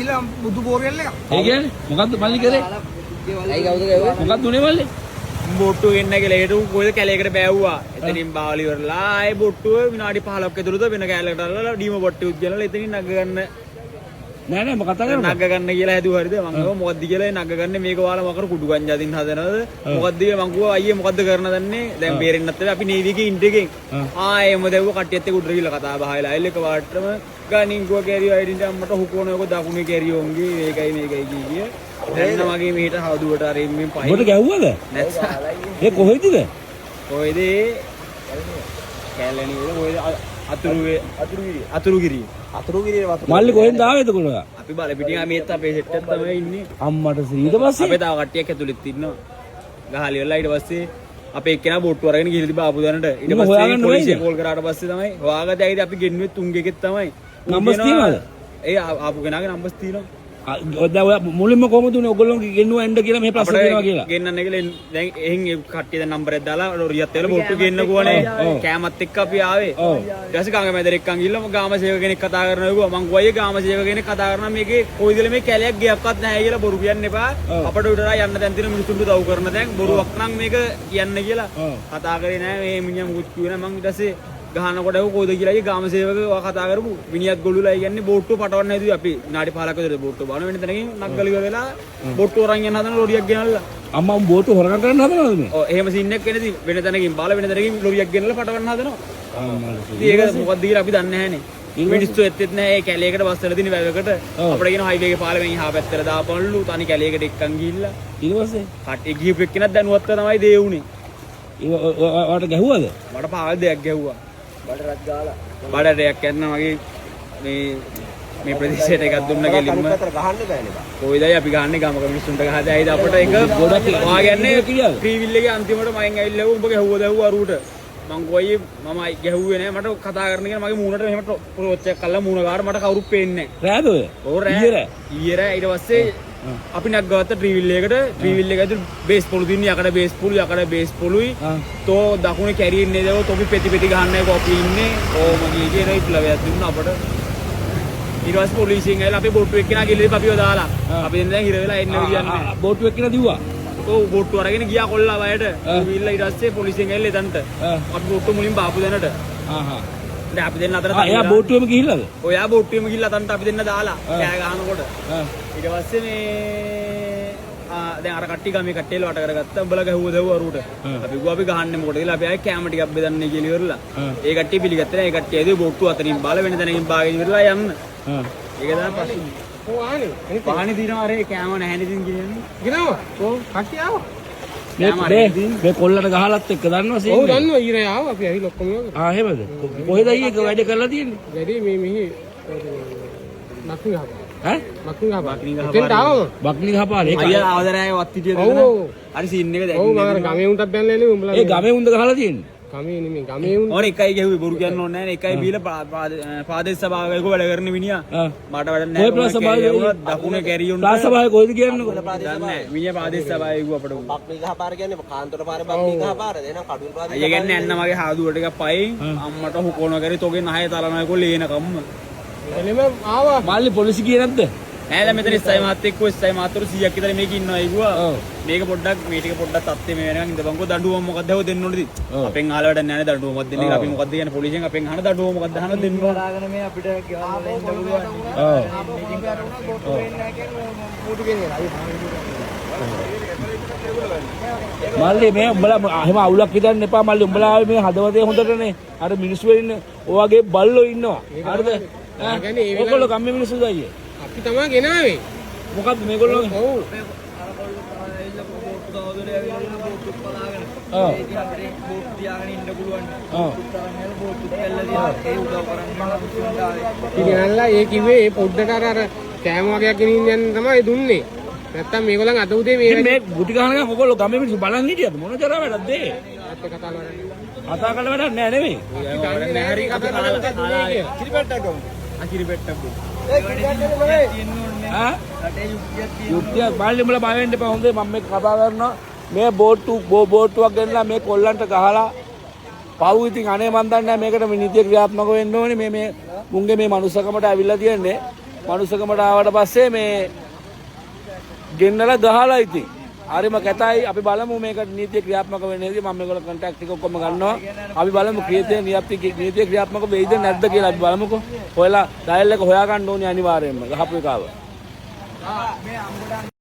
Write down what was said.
ගිහිල්ලා බුදු බෝරියල් එක. ඒ කියන්නේ මොකද්ද මල්ලි කරේ? ඇයි කවුද ගාවේ? මොකක්ද උනේ මල්ලි? බොට්ටු ගෙන්න කියලා ඒට කොයිද කැලේකට බෑවුවා. එතනින් බාවලි ඉවරලා ආයේ බොට්ටුව විනාඩි 15ක් ඇතුළත වෙන කැලේකට අල්ලලා ඩීම බොට්ටුත් ගෙනලා එතනින් නග ගන්න. නෑ නෑ මොකක් කතා කරන්නේ? නග ගන්න කියලා හැදුවා හරිද? මම කිව්වා මොකද්ද කියලා නග ගන්න මේක ඔයාලා මකර කුඩු ගංජා දින්න හදනවද? මොකද්ද කියලා මම කිව්වා අයියේ මොකද්ද කරන්න දන්නේ? දැන් බේරෙන්නත් බැහැ අපි නේවි එකේ ඉන්ට් එකෙන්. ආයෙම දැව්ව කට්ටියත් එක්ක උඩට ගිහලා කතා බහලා අයල් එක වාට්ටම ගානින් ගෝ කැරියෝ අයිඩෙන්ටි අම්මට හුකෝන එක දකුණේ කැරියෝන්ගේ මේකයි කිය. දැන් මගේ මෙහෙට හවුදුවට අර එම්මෙන් පයින්. ඔබට ගැහුවද? ඒ කොහෙදද? කොහෙද? කැලණි වල කොහෙද? අතුරුගිරිය වතුර. මල්ලි කොහෙන්ද ආවේද කොළා? අපි බල පිටින් මේත් අපේ සෙට් එක තමයි ඉන්නේ. අම්මට ඊට පස්සේ අපේ තව කට්ටියක් ඇතුළෙත් ඉන්නවා. ගහලි වල ඊට පස්සේ අපේ එක්කෙනා බොට්ටු අරගෙන ගිහින් තිබ්බා ආපු දැනට. ඊට පස්සේ පොලිසිය කෝල් කරාට පස්සේ තමයි හොයාගත්තේ. ඇයිද අපි ගෙන්නුවේ තුන්ගෙකෙත් තමයි. නම්බර්ස් තියනවද? ඒ ආපු කෙනාගේ නම්බර්ස් තියෙනවා. ඔය මුලින්ම කොහොමද උනේ ඔයගොල්ලෝ ගෙන්නුවා එන්න කියලා මේ ප්‍රශ්න දෙනවා කියලා. ගෙන්නන්න කියලා දැන් එහෙන් ඒ කට්ටිය දැන් නම්බර් එක දාලා රියත් වල බොට්ටු ගෙන්නකුවානේ. කෑමත් එක්ක අපි ආවේ. ඊට පස්සේ ගංගා මැදට එක්කන් ගිහලා ගාම සේවක කෙනෙක් කතා කරනවා කිව්වා. මං ගොයියේ ගාම සේවක කෙනෙක් කතා කරනවා මේකේ කොයිදල මේ කැලයක් ගියක්වත් නැහැ කියලා බොරු කියන්න එපා. අපට උඩරා යන්න දැන් තියෙන මිනිස්සුන්ට උදව් කරන දැන් බොරුවක් නම් මේක කියන්න කියලා කතා කරේ නැහැ. මේ මිනිහා මුකුත් කිව්වේ නැහැ. මං ඊට පස්සේ ගහනකොට ඒක කොයිද කියලා ගාම සේවක කතා කරපු විනියත් ගොළුලා කියන්නේ බෝට්ටුව පටවන්න හැදුවේ අපි විනාඩි 15ක විතර බෝට්ටුව බලන වෙන තැනකින් නග්ගලිව වෙලා බෝට්ටුව අරන් යන හදන ලොරියක් ගෙනල්ලා අම්මා බෝට්ටුව හොරගම් කරන්න හදනවද මේ? ඔව් එහෙම සීන් එකක් වෙනදී වෙන තැනකින් බාල වෙන තැනකින් ලොරියක් ගෙනල්ලා පටවන්න හදනවා. ඒක මොකක්ද කියලා අපි දන්නේ නැහනේ. මිනිස්සු එත්තෙත් නැහැ ඒ කැලේකට බස් වල දින වැවකට අපිට කියන හයිවේ එකේ පාලෙන් එහා පැත්තට දාපන්ලු තනි කැලේකට එක්කන් ගිහිල්ලා ඊට පස්සේ කට්ටිය ගිහපු එක්කෙනත් දැනුවත් තමයි දේ උනේ. ඔයාලට ගැහුවද? මට පාල් දෙයක් ගැහුවා. බඩරක් ගාලා. බඩරයක් යන්න මගේ මේ ප්‍රදේශයට එකක් දුන්න ගෙලින්ම ගහන්න බෑනේ බා. කොයිදයි අපි ගහන්නේ ගමක මිනිස්සුන්ට ගහද ඇයිද අපිට එක ගොඩක් වාගන්නේ ක්‍රීවිල් එකේ අන්තිමට මයින් ඇවිල්ලා උඹ ගැහුවා දැහුවා අරුවට මං ගොයියේ මම ගැහුවේ නෑ මට කතා කරන්න කියලා මගේ මූණට මෙහෙම ටොච් එකක් කළා මූණ ගාවට මට කවුරුත් පේන්නේ නෑ රෑද ඔය? ඕ රෑ ඊයේ රෑ ඊට පස්සේ අපි නැග්ගවත්ත ට්‍රීවිල් එකකට ට්‍රීවිල් එක ඇතුළේ බේස් පොළු දින්නේ යකඩ බේස් පොළුයි තෝ දකුණේ කැරියන්නේ දව තොපි පෙති ගහන්නයි කොපි ඉන්නේ ඕම ගියේ කියන ඉප්ලවයක් දුන්නා අපට ඊට පස්සේ පොලිසියෙන් ඇවිල්ලා අපේ බෝට්ටු එක්කෙනා ගිහලා අපිව දාලා අපි දැන් හිර වෙලා එන්න කියන්නේ බෝට්ටු එක්කෙනා දිව්වා ඔව් බෝට්ටු අරගෙන ගියා කොල්ලා වයයට ගිහිල්ලා ඊට පස්සේ පොලිසියෙන් ඇවිල්ලා එතනට අපි බෝට්ටු මුලින් බාපු දැනට දැන් අපි දෙන්න අතර එයා බෝට්ටුවෙම ගිහිල්ලාද? ඔයා බෝට්ටුවෙම ගිහිල්ලා තන්ට අපි දෙන්න දාලා කෑ ගහනකොට ඊට පස්සේ මේ දැන් අර කට්ටිය ගමේ කට්ටියල වට කරගත්තා උඹලා ගැහුවා දැව්වා අරුවට අපි ගිහුවා අපි ගහන්නේ මොකටද කියලා අපි ආයේ කැම ටිකක් බෙදන්නේ කියලා ඉවරලා ඒ කට්ටිය පිළිගත්තේ නැහැ ඒ කට්ටිය ඇදුවේ බෝට්ටු අතරින් බාල වෙන තැනකින් බාගෙන ඉවරලා යන්න ඒක තමයි ප්‍රශ්නේ ඔව් ආනේ පාණි දිනවා අර කැම නැහැ නේද කියන්නේ ගිනනවා ඔව් කට්ටිය ආවා මේ කොල්ලට ගහලත් එක්ක දන්නවා සීන්. ඔව් දන්නවා ඊරේ ආවා අපි ඇවිල්ලා ඔක්කොම යනවා. එහෙමද? කොහෙද අයියේ වැඩ කරලා තියෙන්නේ? වැඩි මේ මෙහි මක්නි ගහපා. ඈ? මක්නි ගහපා. එතෙන්ට ආවම. බක්නි ගහපාන ඒක. අයියා ආවදරායේ වත් හිටියද ඔව් ඔව්. හරි සීන් එක දැක්කේ. ඔව් මම අර ගමේ උන්ටත් බැලලා එන්නේ උඹලා. ඒ ගමේ උන්ද ගහලා තියෙන්නේ. ගමේ නෙමෙයි ගමේ උන්. ඕනේ එකයි ගැහුවේ බොරු කියන්න ඕනේ නැහැ නේ එකයි බීලා පාදේශ සභාවක වැඩ කරන මිනිහා මට වැඩ නැහැ. ඔය ප්‍රාස සභාවේ දකුණේ කැරියොන් ප්‍රාස සභාවේ කොහෙද කියන්නේ? දන්නේ නැහැ. මිනිහා පාදේශ සභාවේ ගිහුව අපට. බක්නි ගහ පාර කියන්නේ කාන්තර පාරේ බක්නි ගහ පාර දෙන කඩුල් පාරේ. අයියා කියන්නේ අන්න මගේ හාදුවට එකක් පයින් අම්මට හුකොන කරේ තෝගේ නහය තලනවා කොල්ල ඒන කම්ම. එළෙම ආවා. මල්ලි පොලිසිය කියේ නැද්ද? නෑ දැන් මෙතන ස්ථායි මාත් එක්ක ස්ථායි මාත්වරු 100ක් විතර මේක ඉන්නවා අයිගුවා. මේක පොඩ්ඩක් මේ ටික පොඩ්ඩක් තත්ත්වෙ මේ වෙනකන් ඉඳපන්කෝ දඬුවම මොකක්ද හො දෙන්න ඕනේද? අපෙන් අහලා වැඩක් නෑ නේ දඬුවමක් දෙන්නේ. අපි මොකක්ද කියන්නේ පොලිසියෙන් අපෙන් අහන දඬුවම මොකක්ද අහන දෙන්න ඕන. දාගෙන මේ අපිට ගෙවල් වල ඉන්න පුළුවන්. ඔව්. මල්ලි මේ උඹලා එහෙම අවුලක් හිතන්න එපා මල්ලි උඹලා ආවේ මේ හදවතේ හොඳටනේ අර මිනිස්සු වෙන්නේ ඔයගේ බල්ලෝ ඉන්නවා හරිද ඔයගොල්ලෝ කම්මේ මිනිස්සුද අයියේ අපි තමයි ගෙනාවේ මොකද්ද මේගොල්ලෝ ඔව් ඉතින්ලා ඒ කිව්වේ ඒ පොඩ්ඩට අර කෑම වගේක් ගෙනින්න යන්න තමයි දුන්නේ නැත්තම් මේගොල්ලන් අද උදේ මේ ගුටි ගහනකම් ඔයගොල්ලෝ ගමේ මිනිස්සු බලන් හිටියද මොන ජරා වැඩක්ද ඒ කතා කරලා කතා කරලා වැඩක් නෑ නෙමෙයි හරි අපි කතාලා කිරිපැට්ටක් ගමු කිරිපැට්ටක් ගමු යුක්තිය බාල්ලි උඹලා බය වෙන්න එපා හොඳේ මම මේක කතා කරනවා මේ බෝට්ටුවක් ගෙනලා මේ කොල්ලන්ට ගහලා පව් ඉතින් අනේ මන් දන්නේ නැහැ මේකට නීතිය ක්‍රියාත්මක වෙන්න ඕනේ මේ මුංගේ මේ මනුස්සකමට ඇවිල්ලා තියන්නේ මනුස්සකමට ආවට පස්සේ මේ ගෙන්නලා ගහලා ඉතින් හරිම කැතයි. අපි බලමු මේක නීතිය ක්‍රියාත්මක වෙන්නේ නැති. මම මේගොල්ලෝ කන්ටැක්ට් එක ඔක්කොම ගන්නවා. අපි බලමු නීතිය ක්‍රියාත්මක වෙයිද නැද්ද කියලා අපි බලමුකෝ. ඔයාලා ඩයල් එක හොයාගන්න ඕනේ අනිවාර්යයෙන්ම ගහපු එකාව.